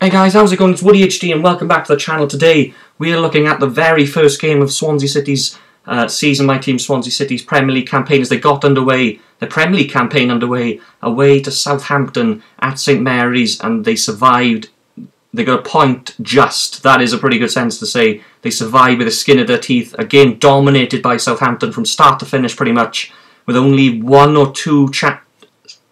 Hey guys, how's it going? It's Woody HD and welcome back to the channel. Today we are looking at the very first game of Swansea City's season. My team, Swansea City's Premier League campaign, as they got underway, the Premier League campaign underway, away to Southampton at St Mary's, and they survived. They got a point just. That is a pretty good sense to say. They survived with the skin of their teeth. A game dominated by Southampton from start to finish pretty much, with only one or two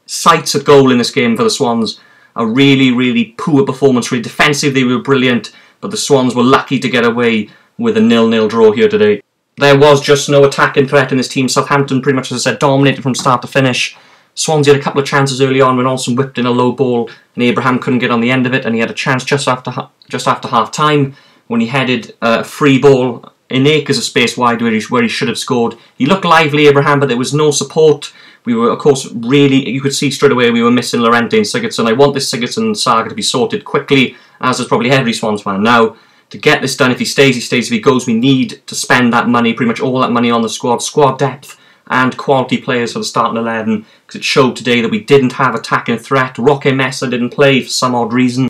sights at goal in this game for the Swans. A really poor performance. Really defensively, they were brilliant, but the Swans were lucky to get away with a 0-0 draw here today. There was just no attacking threat in this team. Southampton, pretty much as I said, dominated from start to finish. Swansea had a couple of chances early on when Olsen whipped in a low ball and Abraham couldn't get on the end of it, and he had a chance just after half time when he headed a free ball in acres of space wide where he should have scored. He looked lively, Abraham, but there was no support. We were, of course, you could see straight away we were missing Llorente and Sigurdsson. I want this Sigurdsson saga to be sorted quickly, as is probably every Swans fan now. To get this done, if he stays, he stays. If he goes, we need to spend that money, pretty much all that money on the squad depth and quality players for the starting 11, because it showed today that we didn't have attacking threat. Roque Mesa didn't play for some odd reason.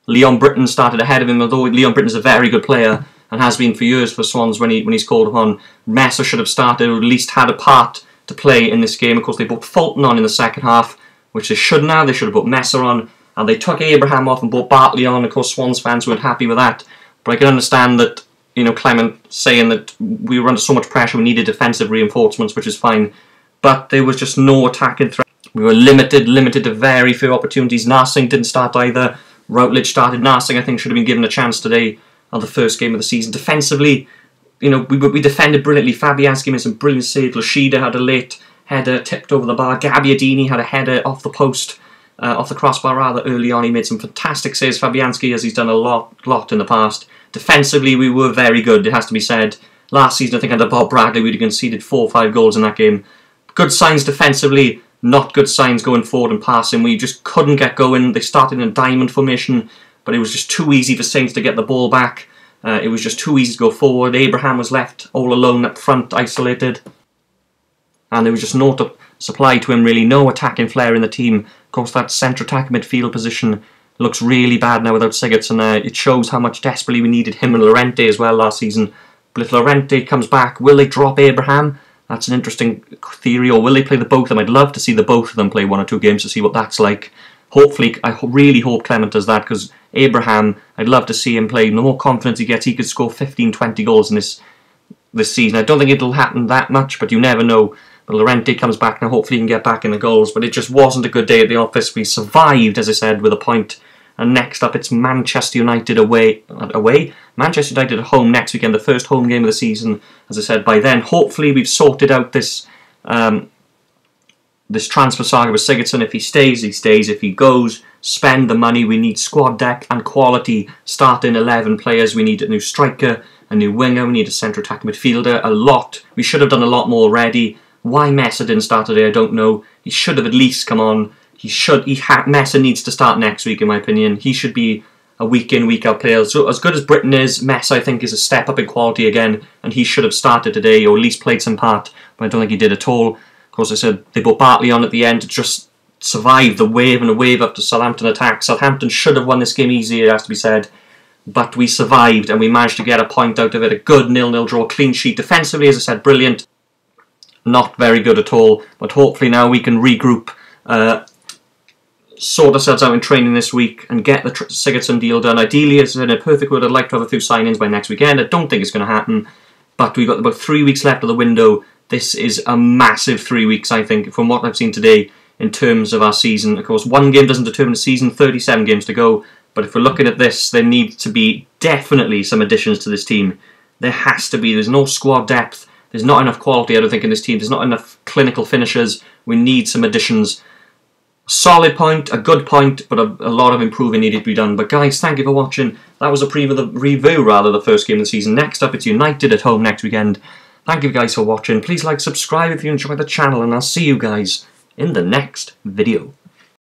Leon Britton started ahead of him, although Leon Britton's a very good player and has been for years for Swans when he's called upon. Mesa should have started, or at least had a part to play in this game. Of course, they brought Fulton on in the second half, which they shouldn't have. They should have put Mesa on, and they took Abraham off and brought Bartley on. Of course, Swans fans weren't happy with that, but I can understand that, you know, Clement saying that we were under so much pressure, we needed defensive reinforcements, which is fine, but there was just no attacking threat. We were limited to very few opportunities. Narsing didn't start either. Routledge started. Narsing, I think, should have been given a chance today on the first game of the season. Defensively, you know, we defended brilliantly. Fabianski made some brilliant saves. Lashida had a late header tipped over the bar. Gabbiadini had a header off the post, off the crossbar rather, early on. He made some fantastic saves. Fabianski, as he's done a lot in the past. Defensively, we were very good, it has to be said. Last season, I think under Bob Bradley, we'd have conceded 4 or 5 goals in that game. Good signs defensively, not good signs going forward and passing. We just couldn't get going. They started in a diamond formation, but it was just too easy for Saints to get the ball back. It was just too easy to go forward. Abraham was left all alone up front, isolated. And there was just no supply to him, really. No attacking flair in the team. Of course, that centre attacking midfield position looks really bad now without Sigurdsson. It shows how much desperately we needed him and Llorente as well last season. But if Llorente comes back, will they drop Abraham? That's an interesting theory. Or will they play the both of them? I'd love to see the both of them play 1 or 2 games to see what that's like. Hopefully, I really hope Clement does that, because Abraham, I'd love to see him play. The more confidence he gets, he could score 15, 20 goals in this season. I don't think it'll happen that much, but you never know. But Llorente comes back now, hopefully he can get back in the goals. But it just wasn't a good day at the office. We survived, as I said, with a point. And next up, it's Manchester United away. Manchester United at home next weekend, the first home game of the season. As I said, by then, hopefully we've sorted out this this transfer saga with Sigurdsson. If he stays, he stays. If he goes, spend the money. We need squad depth and quality starting 11 players. We need a new striker, a new winger. We need a centre attacking midfielder. A lot. We should have done a lot more already. Why Mesa didn't start today, I don't know. He should have at least come on. Mesa needs to start next week, in my opinion. He should be a week in, week out player. So as good as Britton is, Mesa, I think, is a step up in quality again, and he should have started today, or at least played some part, but I don't think he did at all. Of course, I said they brought Bartley on at the end to just survive the wave and a wave up to Southampton attack. Southampton should have won this game easier, it has to be said, but we survived and we managed to get a point out of it. A good 0-0 draw, clean sheet. Defensively, as I said, brilliant. Not very good at all, but hopefully now we can regroup, sort ourselves out in training this week and get the Sigurdsson deal done. Ideally, as in a perfect world, I'd like to have a few signings by next weekend. I don't think it's going to happen, but we've got about 3 weeks left of the window. This is a massive 3 weeks, I think, from what I've seen today in terms of our season. Of course, 1 game doesn't determine the season, 37 games to go, but if we're looking at this, there needs to be definitely some additions to this team. There has to be. There's no squad depth. There's not enough quality, I don't think, in this team. There's not enough clinical finishers. We need some additions. Solid point, a good point, but a lot of improving needed to be done. But guys, thank you for watching. That was a review, the first game of the season. Next up, it's United at home next weekend. Thank you guys for watching. Please like, subscribe if you enjoy the channel, and I'll see you guys in the next video.